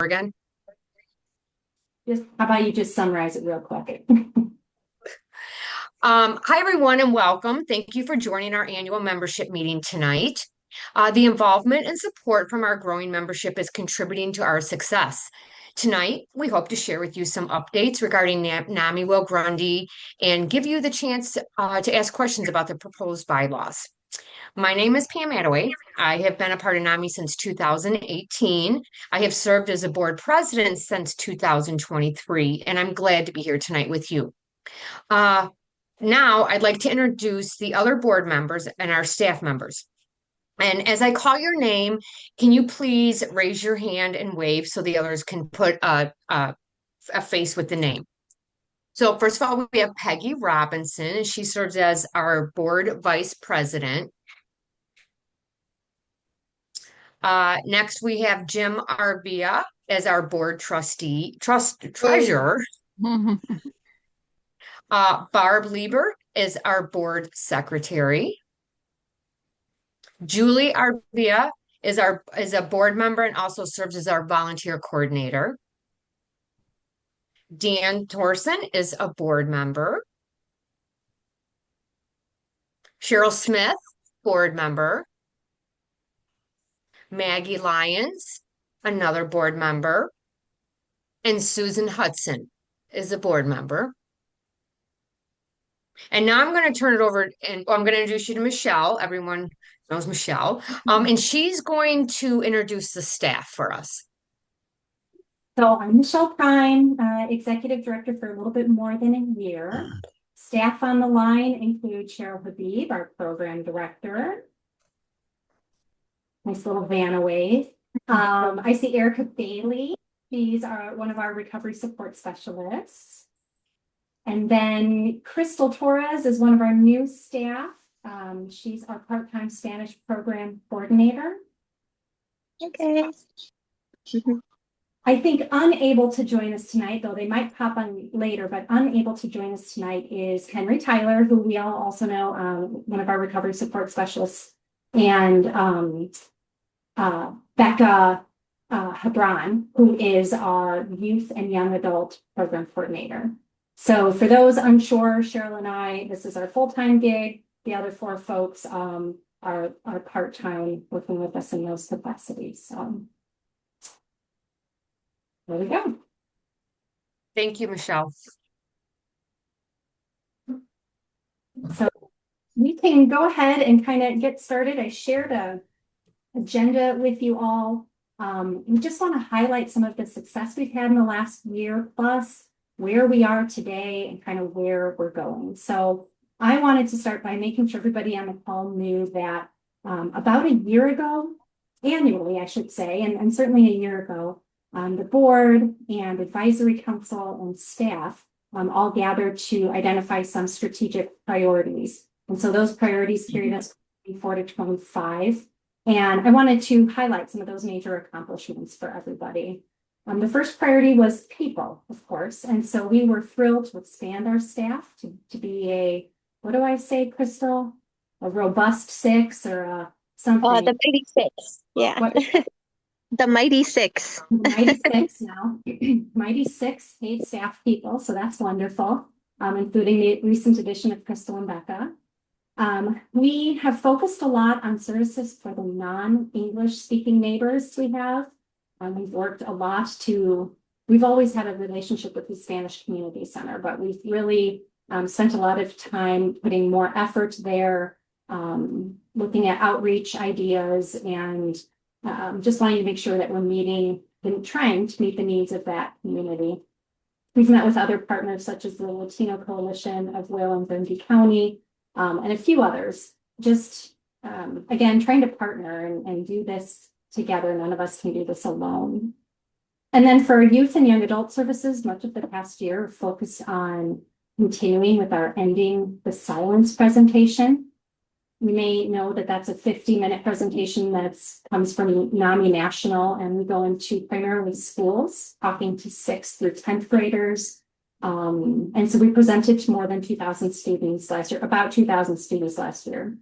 again? How about you just summarize it real quick? Hi, everyone, and welcome. Thank you for joining our annual membership meeting tonight. The involvement and support from our growing membership is contributing to our success. Tonight, we hope to share with you some updates regarding NAMI Will-Grundy and give you the chance to ask questions about the proposed bylaws. My name is Pam Attaway. I have been a part of NAMI since 2018. I have served as a board president since 2023, and I'm glad to be here tonight with you. Now I'd like to introduce the other board members and our staff members. And as I call your name, can you please raise your hand and wave so the others can put a face with the name? So first of all, we have Peggy Robinson, and she serves as our board vice president. Next, we have Jim Arbia as our board treasurer. Barb Lieber is our board secretary. Julie Arbia is a board member and also serves as our volunteer coordinator. Dan Torson is a board member. Cheryl Smith, board member. Maggie Lyons, another board member. And Susan Hudson is a board member. And now I'm going to turn it over and I'm going to introduce you to Michelle. Everyone knows Michelle. And she's going to introduce the staff for us. So I'm Michelle Prime, Executive Director for a little bit more than a year. Staff on the line include Cheryl Habib, our Program Director. Nice little Vanna wave. I see Erica Bailey. She's one of our recovery support specialists. And then Crystal Torres is one of our new staff. She's our part-time Spanish program coordinator. Okay. I think unable to join us tonight, though they might pop on later, but unable to join us tonight is Henry Tyler, who we all also know, one of our recovery support specialists, and Becca Hebron, who is our youth and young adult program coordinator. So for those unsure, Cheryl and I, this is our full-time gig. The other four folks are part-time working with us in those capacities. There we go. Thank you, Michelle. So we can go ahead and kind of get started. I shared an agenda with you all. We just want to highlight some of the success we've had in the last year plus, where we are today and kind of where we're going. So I wanted to start by making sure everybody on the call knew that about a year ago, annually, I should say, and certainly a year ago, the board and advisory council and staff all gathered to identify some strategic priorities. And so those priorities carried us from 24 to 25. And I wanted to highlight some of those major accomplishments for everybody. The first priority was people, of course. And so we were thrilled to expand our staff to be a, what do I say, Crystal? A robust six or a something. The Mighty Six. Yeah. The Mighty Six. Mighty Six now. Mighty Six paid staff people. So that's wonderful, including the recent addition of Crystal and Becca. We have focused a lot on services for the non-English speaking neighbors we have. We've worked a lot we've always had a relationship with the Spanish Community Center, but we've really spent a lot of time putting more effort there, looking at outreach ideas and just wanting to make sure that we're trying to meet the needs of that community. We've met with other partners such as the Latino Coalition of Will and Grundy County and a few others, just again, trying to partner and do this together. None of us can do this alone. And then for youth and young adult services, much of the past year focused on continuing with our Ending the Silence presentation. You may know that that's a 50-minute presentation that comes from NAMI National, and we go into primarily schools, talking to 6th through 10th graders. And so we presented to more than 2,000 students last year, about 2,000 students last year.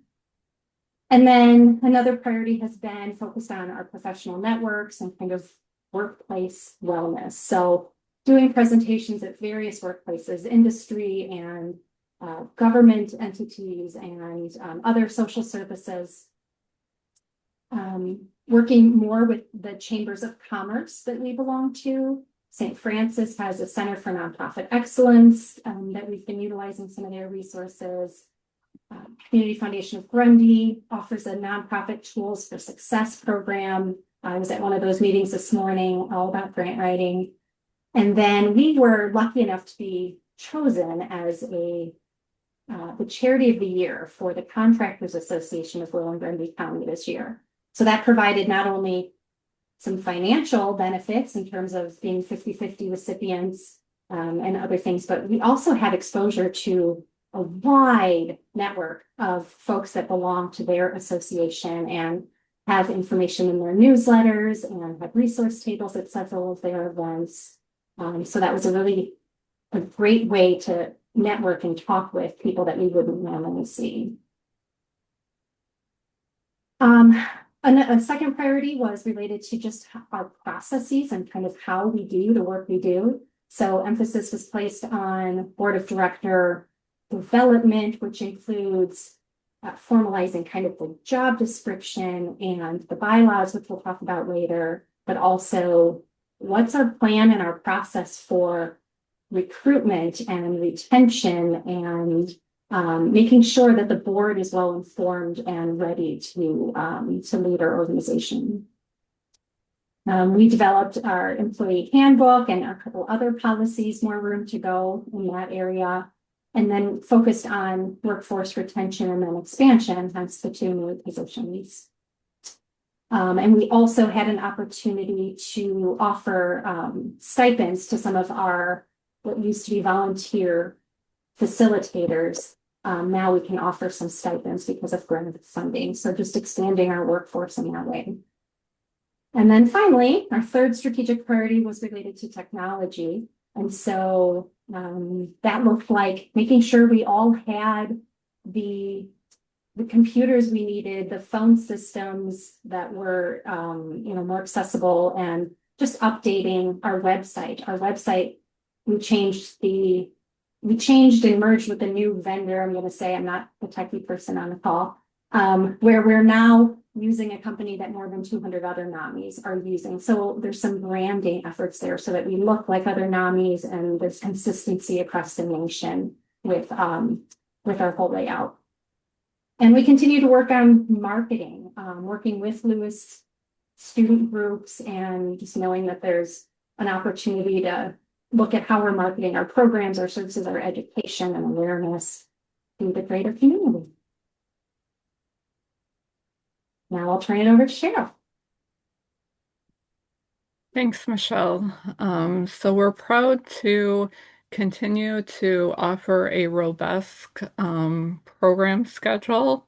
And then another priority has been focused on our professional networks and kind of workplace wellness. So doing presentations at various workplaces, industry and government entities and other social services. Working more with the chambers of commerce that we belong to. St. Francis has a Center for Nonprofit Excellence that we've been utilizing some of their resources. Community Foundation of Grundy offers a nonprofit tools for success program. I was at one of those meetings this morning, all about grant writing. And then we were lucky enough to be chosen as the charity of the year for the Contractors Association of Will and Grundy County this year. So that provided not only some financial benefits in terms of being 50-50 recipients and other things, but we also had exposure to a wide network of folks that belong to their association and have information in their newsletters and have resource tables at several of their events. So that was a great way to network and talk with people that we wouldn't normally see. A second priority was related to just our processes and kind of how we do the work we do. So emphasis was placed on board of director development, which includes formalizing kind of the job description and the bylaws, which we'll talk about later, but also what's our plan and our process for recruitment and retention and making sure that the board is well informed and ready to lead our organization. We developed our employee handbook and a couple other policies, more room to go in that area, and then focused on workforce retention and then expansion, hence the 2 new positions. And we also had an opportunity to offer stipends to some of our what used to be volunteer facilitators. Now we can offer some stipends because of grant funding. So just expanding our workforce in that way. And then finally, our third strategic priority was related to technology. And so that looked like making sure we all had the computers we needed, the phone systems that were more accessible, and just updating our website. Our website, we changed and merged with a new vendor. I'm going to say I'm not the techie person on the call, where we're now using a company that more than 200 other NAMIs are using. So there's some branding efforts there so that we look like other NAMIs and there's consistency across the nation with our whole layout. And we continue to work on marketing, working with Lewis student groups and just knowing that there's an opportunity to look at how we're marketing our programs, our services, our education and awareness to the greater community. Now I'll turn it over to Cheryl. Thanks, Michelle. So we're proud to continue to offer a robust program schedule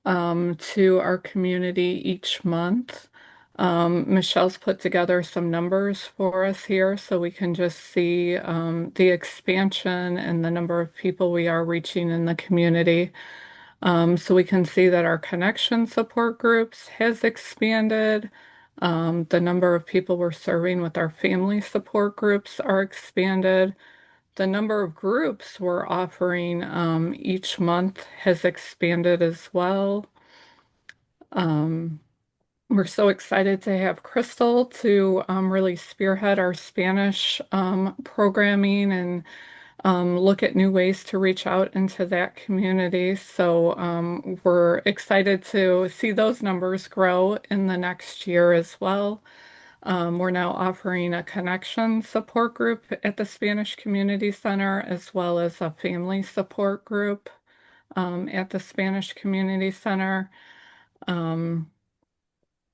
to our community each month. Michelle's put together some numbers for us here so we can just see the expansion and the number of people we are reaching in the community. So we can see that our connection support groups has expanded. The number of people we're serving with our family support groups are expanded. The number of groups we're offering each month has expanded as well. We're so excited to have Crystal to really spearhead our Spanish programming and look at new ways to reach out into that community. So we're excited to see those numbers grow in the next year as well. We're now offering a connection support group at the Spanish Community Center as well as a family support group at the Spanish Community Center.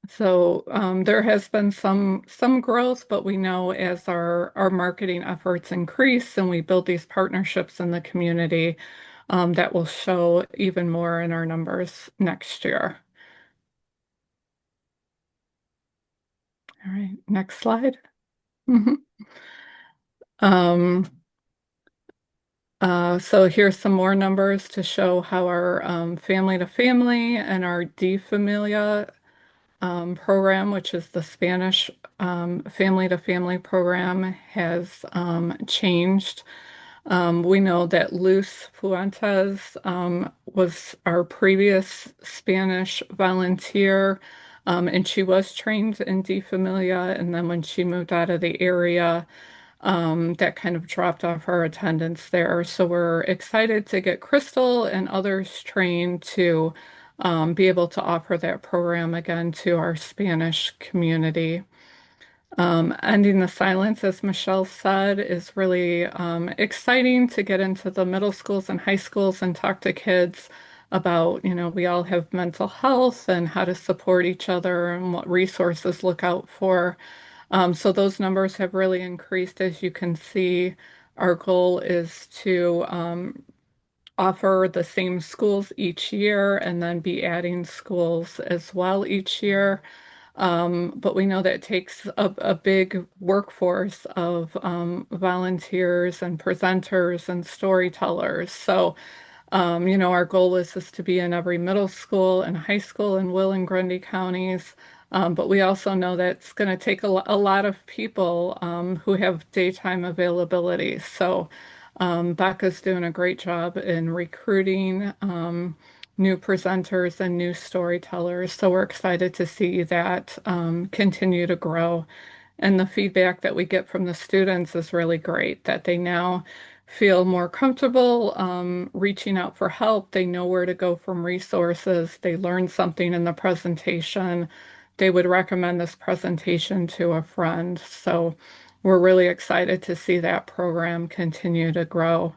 So there has been some growth, but we know as our marketing efforts increase and we build these partnerships in the community, that will show even more in our numbers next year. All right, next slide. So here's some more numbers to show how our family to family and our D Familia program, which is the Spanish family to family program, has changed. We know that Luz Fuentes was our previous Spanish volunteer, and she was trained in De Familia. And then when she moved out of the area, that kind of dropped off our attendance there. So we're excited to get Crystal and others trained to be able to offer that program again to our Spanish community. Ending the silence, as Michelle said, is really exciting to get into the middle schools and high schools and talk to kids about, we all have mental health and how to support each other and what resources look out for. So those numbers have really increased. As you can see, our goal is to offer the same schools each year and then be adding schools as well each year. But we know that it takes a big workforce of volunteers and presenters and storytellers. So our goal is to be in every middle school and high school in Will and Grundy counties. But we also know that it's going to take a lot of people who have daytime availability. So Becca's doing a great job in recruiting new presenters and new storytellers. So we're excited to see that continue to grow. And the feedback that we get from the students is really great, that they now feel more comfortable reaching out for help. They know where to go from resources. They learn something in the presentation. They would recommend this presentation to a friend. So we're really excited to see that program continue to grow.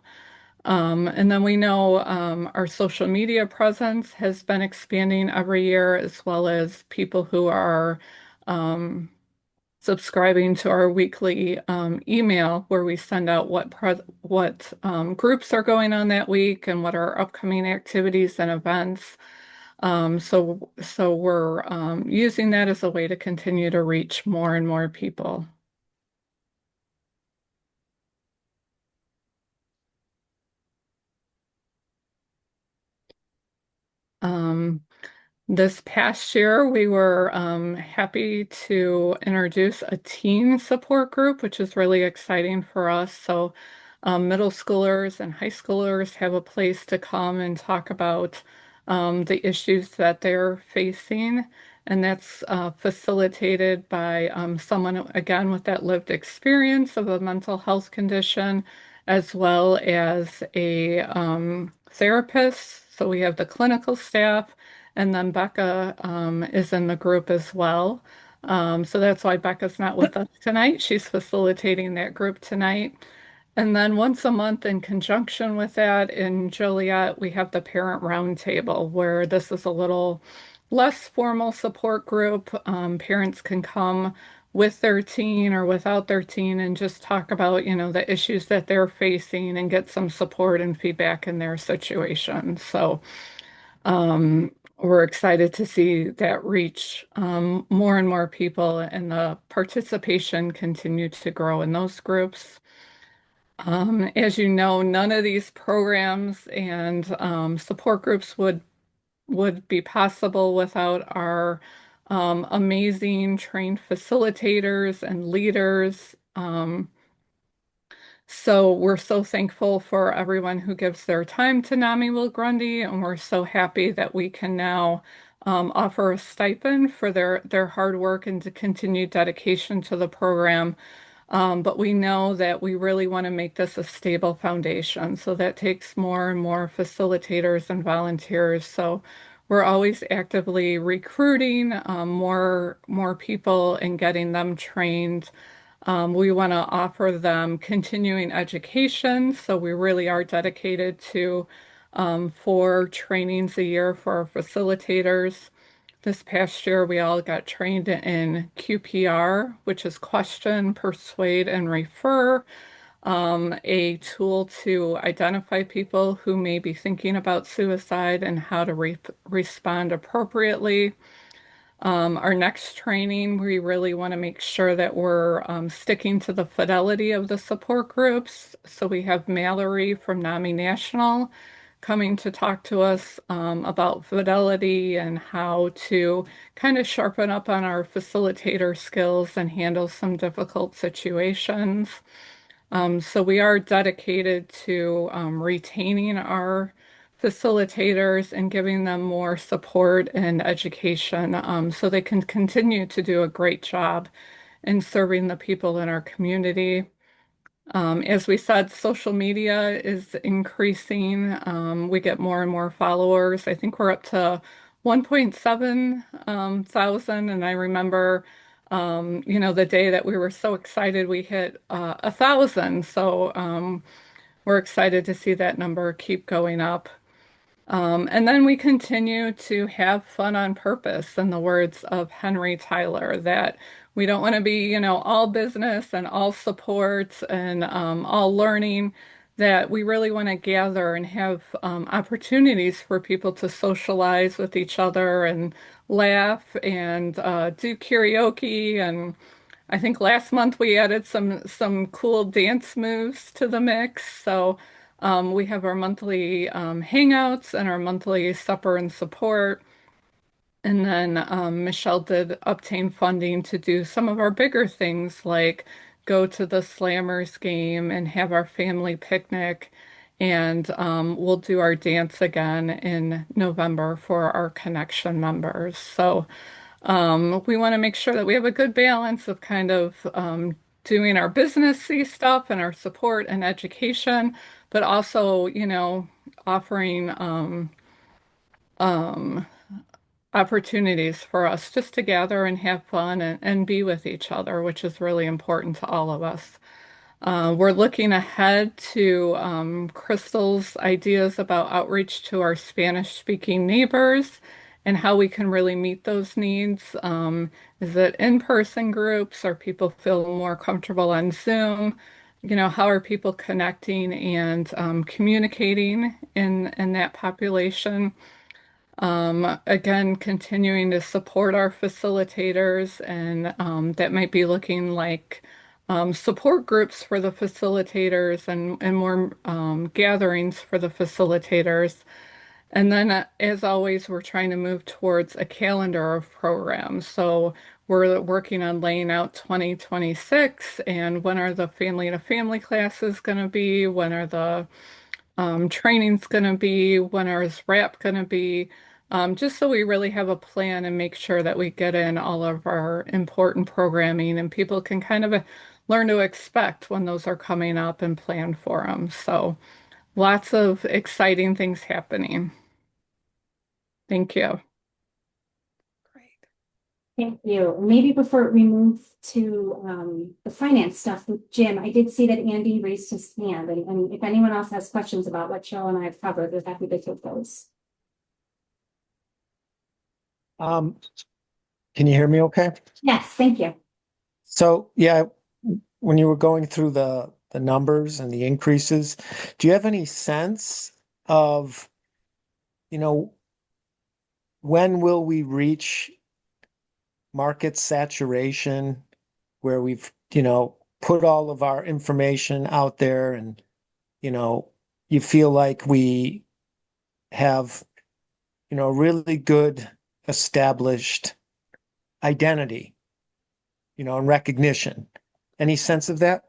And then we know our social media presence has been expanding every year, as well as people who are subscribing to our weekly email where we send out what groups are going on that week and what our upcoming activities and events. So we're using that as a way to continue to reach more and more people. Um, This past year, we were happy to introduce a teen support group, which is really exciting for us. So, middle schoolers and high schoolers have a place to come and talk about the issues that they're facing. And that's facilitated by someone, again, with that lived experience of a mental health condition, as well as a therapist. So, we have the clinical staff. And then Becca is in the group as well. So that's why Becca's not with us tonight. She's facilitating that group tonight. And then once a month, in conjunction with that, in Joliet, we have the parent roundtable, where this is a little less formal support group. Parents can come with their teen or without their teen and just talk about, the issues that they're facing and get some support and feedback in their situation. So we're excited to see that reach more and more people and the participation continue to grow in those groups. As you know, none of these programs and support groups would be possible without our amazing trained facilitators and leaders. So we're so thankful for everyone who gives their time to NAMI Will-Grundy, and we're so happy that we can now offer a stipend for their hard work and to continued dedication to the program. But we know that we really want to make this a stable foundation. So that takes more and more facilitators and volunteers. So we're always actively recruiting more people and getting them trained. We want to offer them continuing education, so we really are dedicated to 4 trainings a year for our facilitators. This past year, we all got trained in QPR, which is question, persuade, and refer, a tool to identify people who may be thinking about suicide and how to respond appropriately. Our next training, we really want to make sure that we're sticking to the fidelity of the support groups. So we have Mallory from NAMI National coming to talk to us about fidelity and how to kind of sharpen up on our facilitator skills and handle some difficult situations. So we are dedicated to retaining our facilitators and giving them more support and education so they can continue to do a great job in serving the people in our community. As we said, social media is increasing. We get more and more followers. I think we're up to 1.7 thousand. And I remember, the day that we were so excited we hit 1,000. So we're excited to see that number keep going up. And then we continue to have fun on purpose, in the words of Henry Tyler, that we don't want to be, all business and all support and all learning, that we really want to gather and have opportunities for people to socialize with each other and laugh and do karaoke. And I think last month we added some cool dance moves to the mix. So we have our monthly hangouts and our monthly supper and support. And then Michelle did obtain funding to do some of our bigger things like go to the Slammers game and have our family picnic. And we'll do our dance again in November for our connection members. So we want to make sure that we have a good balance of kind of doing our businessy stuff and our support and education, but also, offering um, opportunities for us just to gather and have fun and be with each other, which is really important to all of us. We're looking ahead to Crystal's ideas about outreach to our Spanish-speaking neighbors and how we can really meet those needs. Is it in-person groups? Are people feel more comfortable on Zoom? How are people connecting and communicating in that population? Again, continuing to support our facilitators, and that might be looking like support groups for the facilitators and more gatherings for the facilitators. And then, as always, we're trying to move towards a calendar of programs. So we're working on laying out 2026 and when are the family to family classes going to be? When are the training's going to be? When is RAP going to be? Just so we really have a plan and make sure that we get in all of our important programming and people can kind of learn to expect when those are coming up and plan for them. So lots of exciting things happening. Thank you. Great. Thank you. Maybe before we move to the finance stuff with Jim, I did see that Andy raised his hand, and if anyone else has questions about what Cheryl and I have covered, we're happy to take those. Can you hear me okay? Yes, thank you. So, yeah, when you were going through the numbers and the increases, do you have any sense of, when will we reach market saturation where we've, put all of our information out there and, you feel like we have, really good established identity, and recognition. Any sense of that?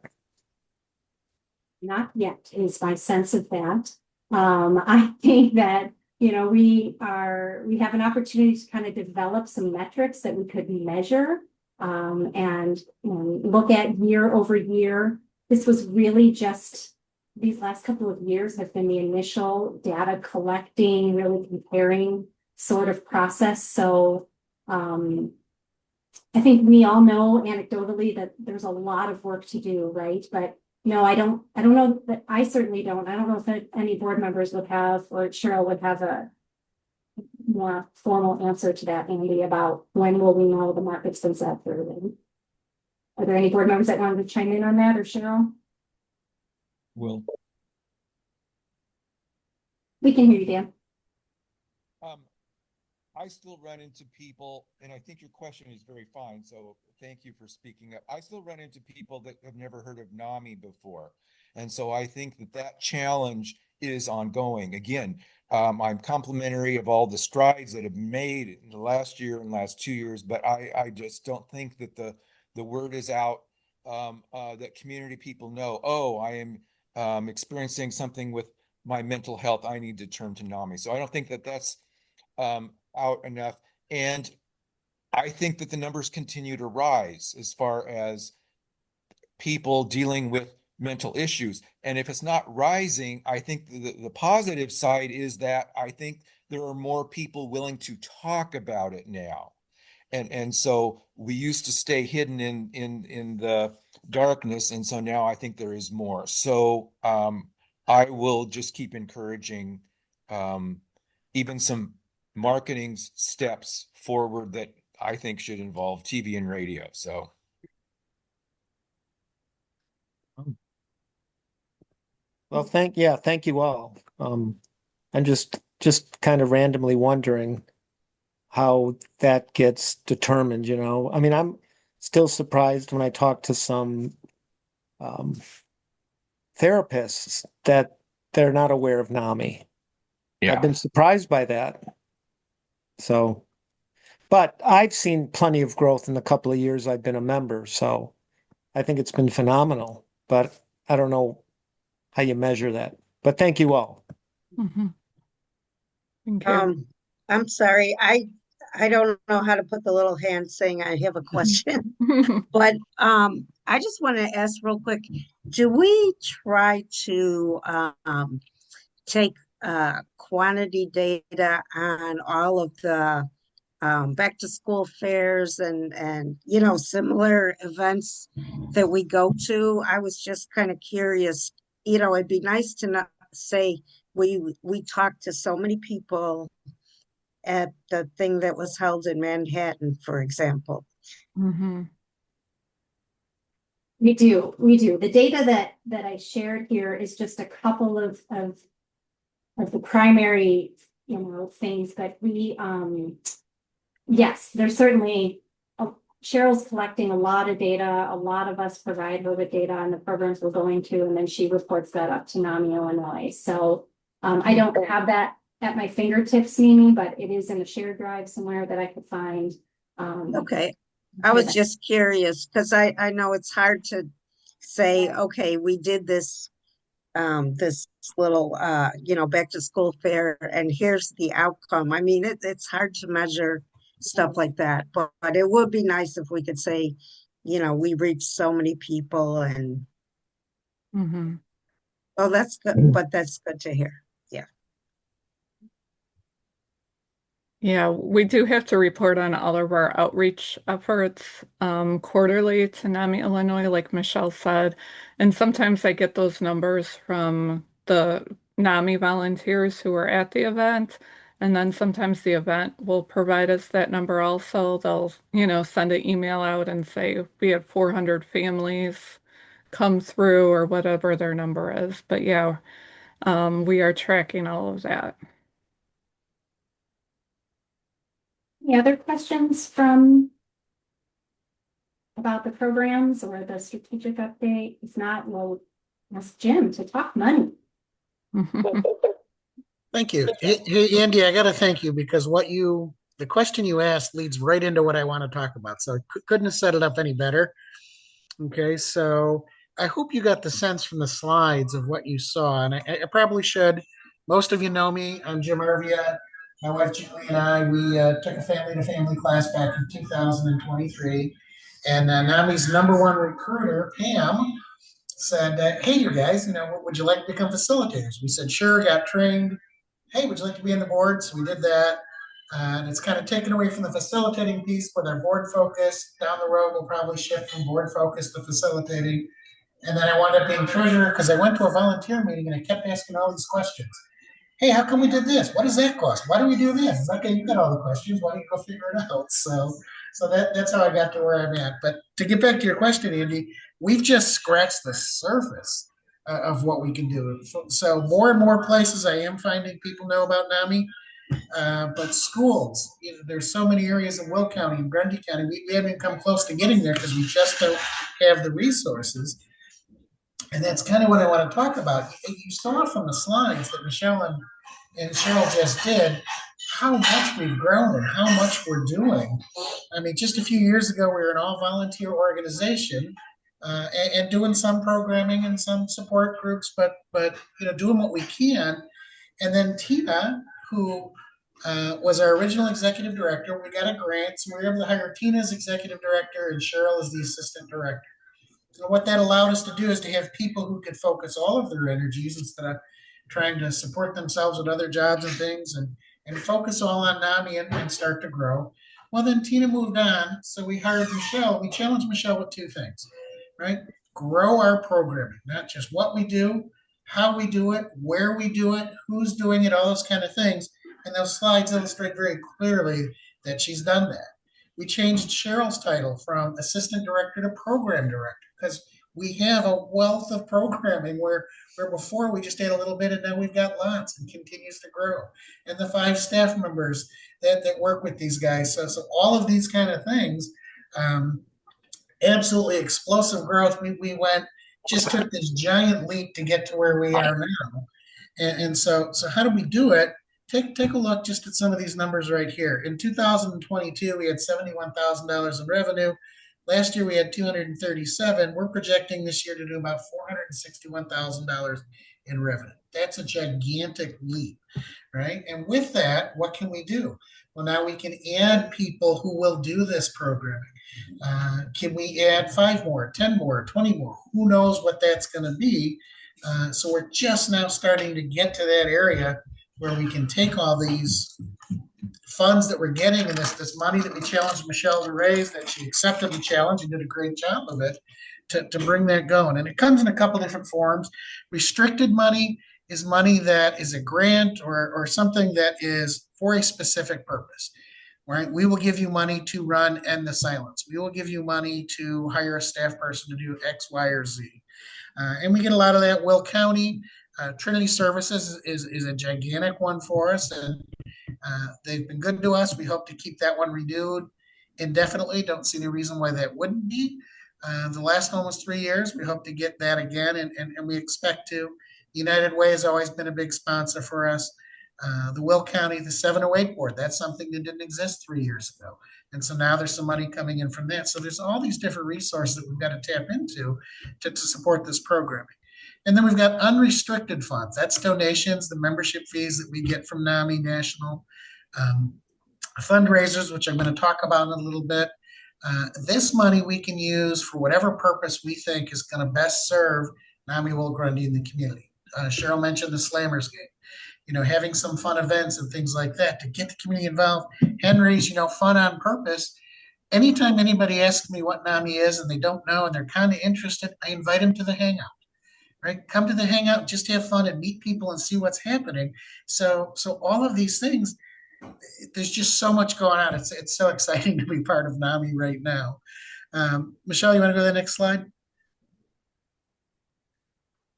Not yet is my sense of that. I think that, we have an opportunity to kind of develop some metrics that we could measure and look at year over year. This was really just these last couple of years have been the initial data collecting, really comparing sort of process. So I think we all know anecdotally that there's a lot of work to do, right? But no, I don't know that I certainly don't. I don't know if any board members would have, or Cheryl would have a more formal answer to that, Andy, about when will we know the market's been saturated? Are there any board members that wanted to chime in on that, or Cheryl? Will. We can hear you, Dan. I still run into people, and I think your question is very fine, so thank you for speaking up. I still run into people that have never heard of NAMI before. And so I think that that challenge is ongoing. Again, I'm complimentary of all the strides that have been made in the last year and last 2 years, but I just don't think that the word is out, that community people know, oh, I am experiencing something with my mental health. I need to turn to NAMI. So I don't think that that's out enough. And I think that the numbers continue to rise as far as people dealing with mental issues. And if it's not rising, I think the positive side is that I think there are more people willing to talk about it now. And so we used to stay hidden in the darkness, and so now I think there is more. So I will just keep encouraging even some marketing steps forward that I think should involve TV and radio. So Well, thank you all. I'm just kind of randomly wondering how that gets determined, you know. I mean, I'm still surprised when I talk to some um, therapists that they're not aware of NAMI. I've been surprised by that. So, but I've seen plenty of growth in the couple of years I've been a member, so I think it's been phenomenal. But I don't know how you measure that. But thank you all. Mhm. Thank you. I'm sorry, I don't know how to put the little hand saying I have a question, but I just want to ask real quick, do we try to take quantity data on all of the back to school fairs and similar events that we go to? I was just kind of curious. It'd be nice to not say we talked to so many people at the thing that was held in Manhattan, for example. Mhm. We do. The data that I shared here is just a couple of the primary, things, but yes, there's certainly, Cheryl's collecting a lot of data. A lot of us provide her with data on the programs we're going to, and then she reports that up to NAMI Illinois. So I don't have that at my fingertips, Mimi, but it is in a shared drive somewhere that I could find. Okay. I was just curious because I know it's hard to say, okay, we did this this little back to school fair and here's the outcome. I mean, it's hard to measure stuff like that, but it would be nice if we could say, we reached so many people and Mhm. oh, that's good, but that's good to hear. Yeah. Yeah, we do have to report on all of our outreach efforts quarterly to NAMI Illinois, like Michelle said. And sometimes I get those numbers from the NAMI volunteers who are at the event. And then sometimes the event will provide us that number also. They'll, send an email out and say we had 400 families come through or whatever their number is. But yeah, we are tracking all of that. Any other questions about the programs or the strategic update? If not, we'll ask Jim to talk money. Thank you. Hey, Andy, I got to thank you because the question you asked leads right into what I want to talk about. So I couldn't have set it up any better. Okay, so I hope you got the sense from the slides of what you saw, and I probably should. Most of you know me. I'm Jim Irvia. My wife Julie and I, we took a family-to-family class back in 2023, and NAMI's number one recruiter, Pam, said, "Hey, you guys, would you like to become facilitators?" We said, "Sure." Got trained. "Hey, would you like to be on the board?" So we did that. And it's kind of taken away from the facilitating piece, but our board focus down the road will probably shift from board focus to facilitating. And then I wound up being treasurer because I went to a volunteer meeting and I kept asking all these questions. "Hey, how come we did this? What does that cost? Why do we do this?" It's okay, you got all the questions. Why don't you go figure it out? So that's how I got to where I'm at. But to get back to your question, Andy, we've just scratched the surface of what we can do. So more and more places I am finding people know about NAMI. But schools, there's so many areas in Will County and Grundy County, we haven't even come close to getting there because we just don't have the resources. And that's kind of what I want to talk about. You saw from the slides that Michelle and Cheryl just did how much we've grown and how much we're doing. I mean, just a few years ago, we were an all volunteer organization and doing some programming and some support groups, but doing what we can. And then Tina, who was our original executive director, we got a grant, so we were able to hire Tina as executive director and Cheryl as the assistant director. So what that allowed us to do is to have people who could focus all of their energies instead of trying to support themselves with other jobs and things and focus all on NAMI and start to grow. Well, then Tina moved on, so we hired Michelle. We challenged Michelle with two things, right? Grow our programming, not just what we do, how we do it, where we do it, who's doing it, all those kind of things. And those slides illustrate very clearly that she's done that. We changed Cheryl's title from assistant director to program director because we have a wealth of programming where before we just had a little bit and now we've got lots and continues to grow. And the 5 staff members that work with these guys. So all of these kind of things, absolutely explosive growth. We just took this giant leap to get to where we are now. And so how do we do it? Take a look just at some of these numbers right here. In 2022, we had $71,000 in revenue. Last year, we had 237. We're projecting this year to do about $461,000 in revenue. That's a gigantic leap, right? And with that, what can we do? Well, now we can add people who will do this programming. Can we add 5 more, 10 more, 20 more? Who knows what that's going to be? So we're just now starting to get to that area where we can take all these funds that we're getting and this money that we challenged Michelle to raise, that she accepted the challenge and did a great job of it, to bring that going. And it comes in a couple different forms. Restricted money is money that is a grant or something that is for a specific purpose. Right? We will give you money to run End the Silence. We will give you money to hire a staff person to do X, Y, or Z. And we get a lot of that. Will County Trinity Services is a gigantic one for us, and they've been good to us. We hope to keep that one renewed indefinitely. Don't see any reason why that wouldn't be. The last one was 3 years. We hope to get that again, and we expect to. United Way has always been a big sponsor for us. The Will County, the 708 board, that's something that didn't exist 3 years ago. And so now there's some money coming in from that. So there's all these different resources that we've got to tap into to support this programming. And then we've got unrestricted funds. That's donations, the membership fees that we get from NAMI National, fundraisers, which I'm going to talk about in a little bit. This money we can use for whatever purpose we think is going to best serve NAMI Will-Grundy in the community. Cheryl mentioned the Slammers game. Having some fun events and things like that to get the community involved. Henry's, fun on purpose. Anytime anybody asks me what NAMI is and they don't know and they're kind of interested, I invite them to the hangout. Right? Come to the hangout, just have fun and meet people and see what's happening. So all of these things, there's just so much going on. It's so exciting to be part of NAMI right now. Michelle, you want to go to the next slide?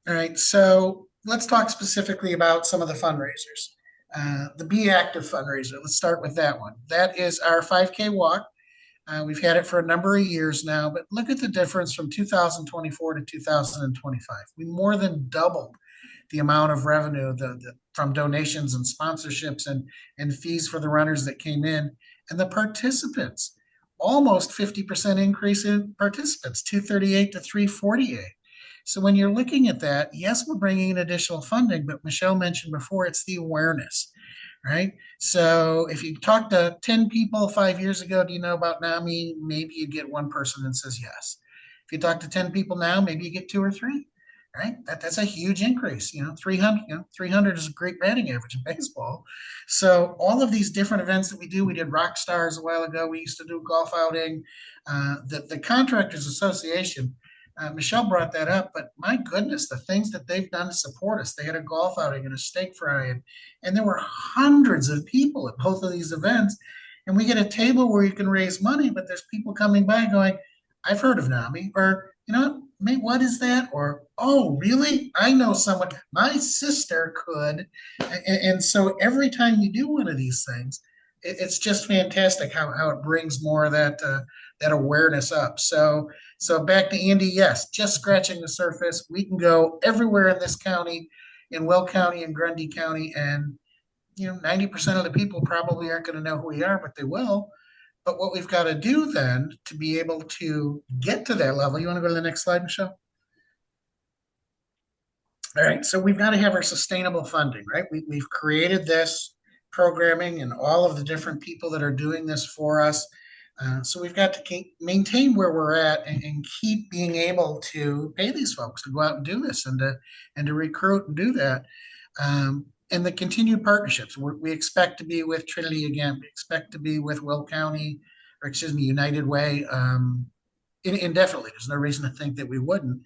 All right, so let's talk specifically about some of the fundraisers. The Be Active fundraiser, let's start with that one. That is our 5K walk. We've had it for a number of years now, but look at the difference from 2024 to 2025. We more than doubled the amount of revenue from donations and sponsorships and fees for the runners that came in. And the participants, almost 50% increase in participants, 238 to 348. So when you're looking at that, yes, we're bringing in additional funding, but Michelle mentioned before, it's the awareness, right? So if you talk to 10 people 5 years ago, do you know about NAMI? Maybe you get one person that says yes. If you talk to 10 people now, maybe you get 2 or 3, right? That's a huge increase. 300 is a great batting average in baseball. So all of these different events that we do, we did Rock Stars a while ago. We used to do a golf outing. The Contractors Association, Michelle brought that up, but my goodness, the things that they've done to support us. They had a golf outing and a steak fry, and there were hundreds of people at both of these events. And we get a table where you can raise money, but there's people coming by going, I've heard of NAMI, or, "Mate, what is that?" Or, "Oh, really? I know someone. My sister could." And so every time you do one of these things, it's just fantastic how it brings more of that that awareness up. So back to Andy, yes, just scratching the surface. We can go everywhere in this county, in Will County and Grundy County, and 90% of the people probably aren't going to know who we are, but they will. But what we've got to do then to be able to get to that level, you want to go to the next slide, Michelle? All right, so we've got to have our sustainable funding, right? We've created this programming and all of the different people that are doing this for us. So we've got to maintain where we're at and keep being able to pay these folks to go out and do this and to recruit and do that. And the continued partnerships. We expect to be with Trinity again. We expect to be with Will County, or excuse me, United Way, indefinitely. There's no reason to think that we wouldn't.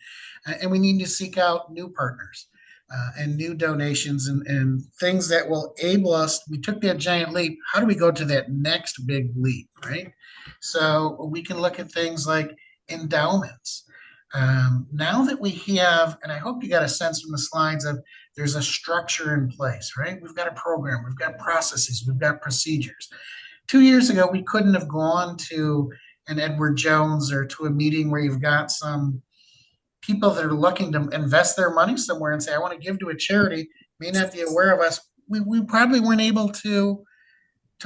And we need to seek out new partners and new donations and things that will enable us. We took that giant leap. How do we go to that next big leap, right? So we can look at things like endowments. Now that we have, and I hope you got a sense from the slides of there's a structure in place, right? We've got a program, we've got processes, we've got procedures. 2 years ago, we couldn't have gone to an Edward Jones or to a meeting where you've got some people that are looking to invest their money somewhere and say, I want to give to a charity, may not be aware of us. We probably weren't able to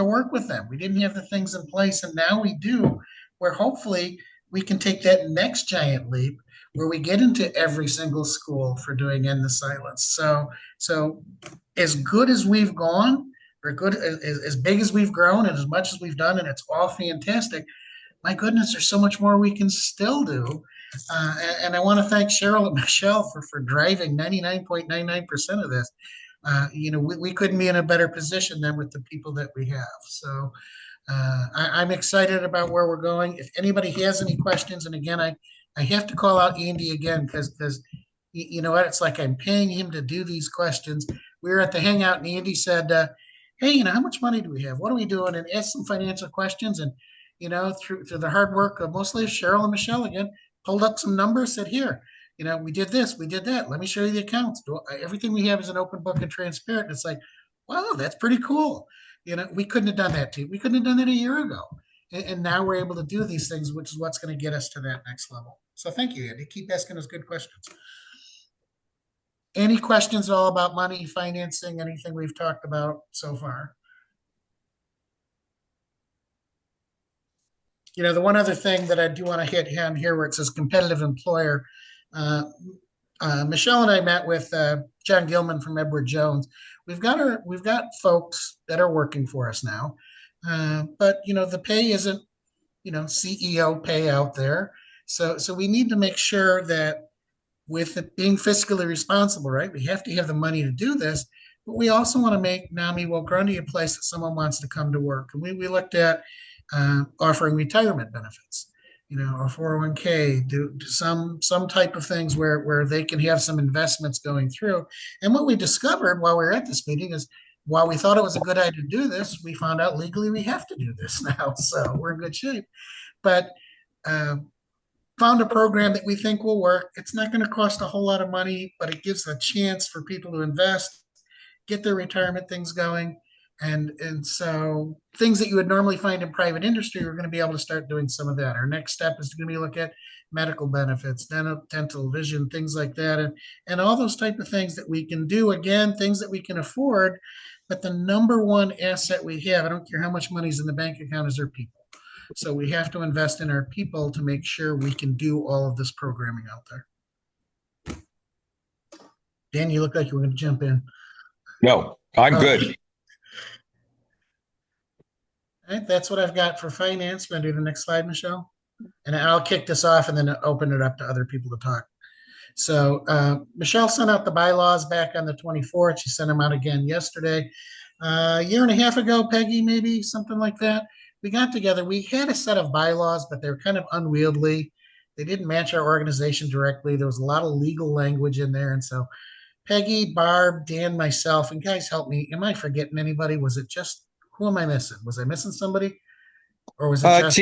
work with them. We didn't have the things in place, and now we do, where hopefully we can take that next giant leap where we get into every single school for doing End the Silence. So as good as we've gone, or good as big as we've grown and as much as we've done, and it's all fantastic, my goodness, there's so much more we can still do. And I want to thank Cheryl and Michelle for driving 99.99% of this. We couldn't be in a better position than with the people that we have. So I'm excited about where we're going. If anybody has any questions, and again, I have to call out Andy again because you know what? It's like I'm paying him to do these questions. We were at the hangout and Andy said, hey, how much money do we have? What are we doing? And asked some financial questions. And, through the hard work of mostly Cheryl and Michelle again, pulled up some numbers, said, here, we did this, we did that. Let me show you the accounts. Everything we have is an open book and transparent. And it's like, wow, that's pretty cool. We couldn't have done that too. We couldn't have done that a year ago. And now we're able to do these things, which is what's going to get us to that next level. So thank you, Andy. Keep asking us good questions. Any questions at all about money, financing, anything we've talked about so far? The one other thing that I do want to hit on here where it says competitive employer, Michelle and I met with John Gilman from Edward Jones. We've got folks that are working for us now, but the pay isn't CEO pay out there. So we need to make sure that with it being fiscally responsible, right? We have to have the money to do this, but we also want to make NAMI Will-Grundy a place that someone wants to come to work. And we looked at offering retirement benefits, or 401k, do some type of things where they can have some investments going through. And what we discovered while we were at this meeting is while we thought it was a good idea to do this, we found out legally we have to do this now. So we're in good shape. But found a program that we think will work. It's not going to cost a whole lot of money, but it gives a chance for people to invest, get their retirement things going. And so things that you would normally find in private industry, we're going to be able to start doing some of that. Our next step is going to be look at medical benefits, dental, vision, things like that, and all those type of things that we can do. Again, things that we can afford. But the number one asset we have, I don't care how much money's in the bank account, is our people. So we have to invest in our people to make sure we can do all of this programming out there. Dan, you look like you were going to jump in. No, I'm good. All right, that's what I've got for finance. Want to do the next slide, Michelle? And I'll kick this off and then open it up to other people to talk. So Michelle sent out the bylaws back on the 24th. She sent them out again yesterday. A year and a half ago, Peggy, maybe something like that. We got together. We had a set of bylaws, but they were kind of unwieldy. They didn't match our organization directly. There was a lot of legal language in there. And so Peggy, Barb, Dan, myself, and guys, help me. Am I forgetting anybody? Was it just, who am I missing? Was I missing somebody? Or was it just?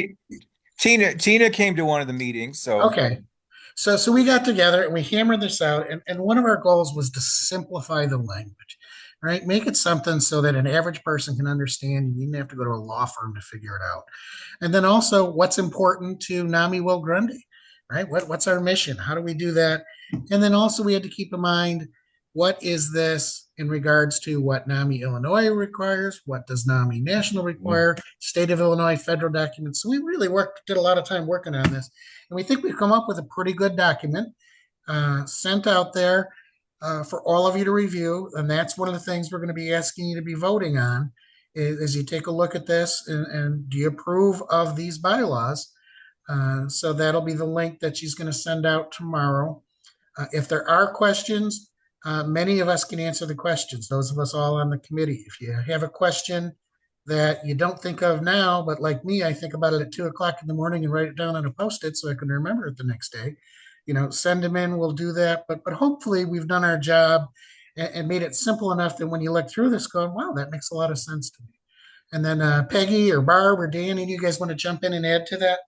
Tina came to one of the meetings. So okay. So we got together and we hammered this out, and one of our goals was to simplify the language, right? Make it something so that an average person can understand. You didn't have to go to a law firm to figure it out. And then also what's important to NAMI Will-Grundy, right? What's our mission? How do we do that? And then also we had to keep in mind, what is this in regards to what NAMI Illinois requires? What does NAMI National require? State of Illinois, federal documents. So we really did a lot of time working on this. And we think we've come up with a pretty good document sent out there for all of you to review. And that's one of the things we're going to be asking you to be voting on is you take a look at this and do you approve of these bylaws? So that'll be the link that she's going to send out tomorrow. If there are questions, many of us can answer the questions, those of us all on the committee. If you have a question that you don't think of now, but like me, I think about it at 2 o'clock in the morning and write it down on a post-it so I can remember it the next day. Send them in, we'll do that. But hopefully we've done our job and made it simple enough that when you look through this, going, wow, that makes a lot of sense to me. And then Peggy or Barb or Dan, any of you guys want to jump in and add to that?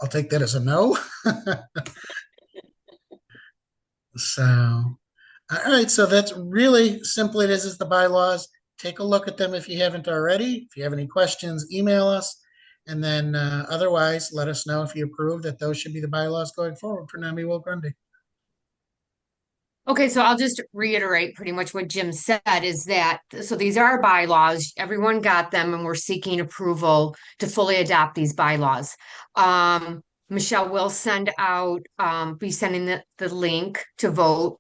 I'll take that as a no. So, all right. So that's really simple. It is the bylaws. Take a look at them if you haven't already. If you have any questions, email us. And then otherwise, let us know if you approve that those should be the bylaws going forward for NAMI Will-Grundy. Okay, so I'll just reiterate pretty much what Jim said is that, so these are our bylaws. Everyone got them and we're seeking approval to fully adopt these bylaws. Michelle will send out, be sending the link to vote.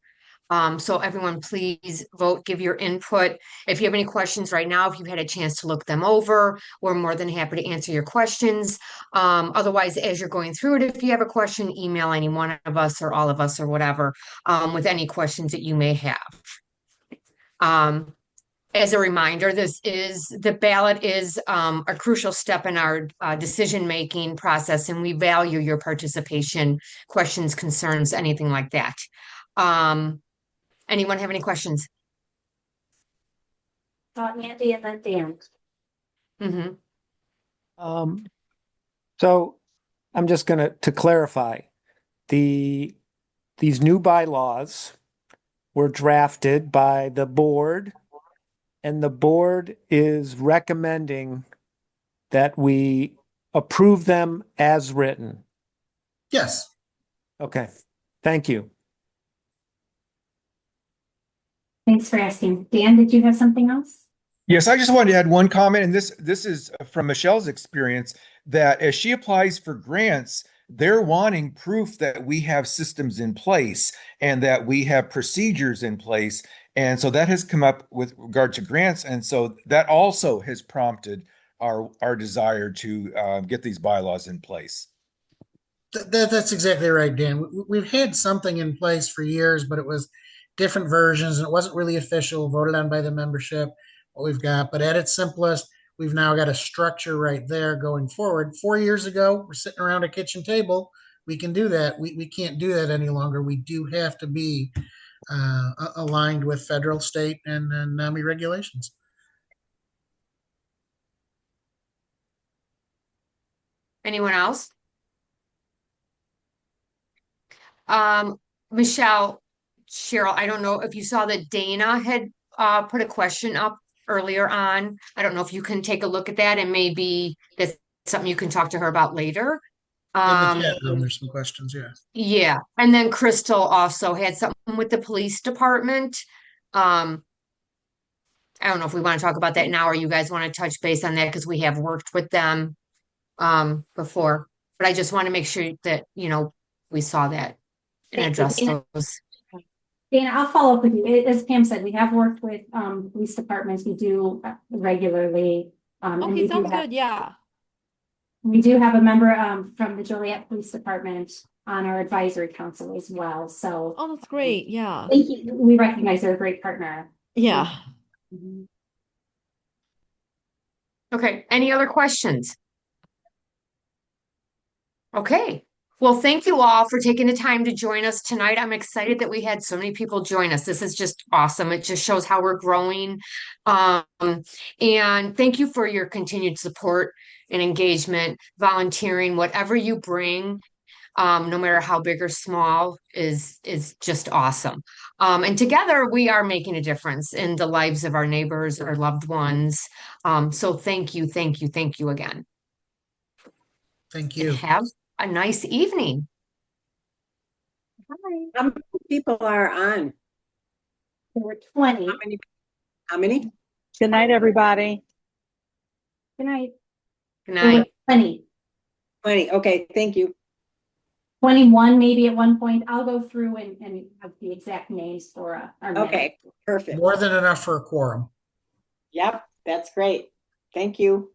So everyone please vote, give your input. If you have any questions right now, if you've had a chance to look them over, we're more than happy to answer your questions. Otherwise, as you're going through it, if you have a question, email any one of us or all of us or whatever, with any questions that you may have. As a reminder, the ballot is a crucial step in our decision-making process, and we value your participation, questions, concerns, anything like that. Anyone have any questions? Andy and then Dan. So I'm just going to clarify, these new bylaws were drafted by the board, and the board is recommending that we approve them as written. Yes. Okay, thank you. Thanks for asking. Dan, did you have something else? Yes, I just wanted to add one comment, and this is from Michelle's experience, that as she applies for grants, they're wanting proof that we have systems in place and that we have procedures in place. And so that has come up with regard to grants. And so that also has prompted our desire to get these bylaws in place. That's exactly right, Dan. We've had something in place for years, but it was different versions and it wasn't really official, voted on by the membership, what we've got. But at its simplest, we've now got a structure right there going forward. 4 years ago, we're sitting around a kitchen table. We can do that. We can't do that any longer. We do have to be aligned with federal, state, and NAMI regulations. Anyone else? Michelle, Cheryl, I don't know if you saw that Dana had put a question up earlier on. I don't know if you can take a look at that and maybe that's something you can talk to her about later. In the chat room, there's some questions, yeah. Yeah, and then Crystal also had something with the police department. I don't know if we want to talk about that now or you guys want to touch base on that because we have worked with them before. But I just want to make sure that, we saw that and address those. Dana, I'll follow up with you. As Pam said, we have worked with police departments. We do regularly. Okay, sounds good. Yeah. We do have a member from the Joliet Police Department on our advisory council as well. So, oh, that's great. Yeah. thank you. We recognize they're a great partner. Yeah. Okay, any other questions? Okay, Well, thank you all for taking the time to join us tonight. I'm excited that we had so many people join us. This is just awesome. It just shows how we're growing. Um, and thank you for your continued support and engagement, volunteering, whatever you bring, no matter how big or small, is just awesome. And together we are making a difference in the lives of our neighbors, our loved ones. So thank you, thank you, thank you again. Thank And you. have a nice evening. How many people are on? There were 20. How many? Good night, everybody. Good night. Good There were night. 20. 20. Okay, thank you. 21 maybe at one point. I'll go through and have the exact names for our minute. Okay, perfect. More than enough for a quorum. Yep, that's great. Thank you.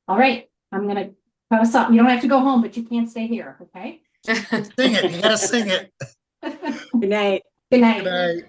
All right, I'm gonna cut us off. You don't have to go home, but you can't stay here, okay? Sing it. You gotta sing it. Good night. Good night. Good night.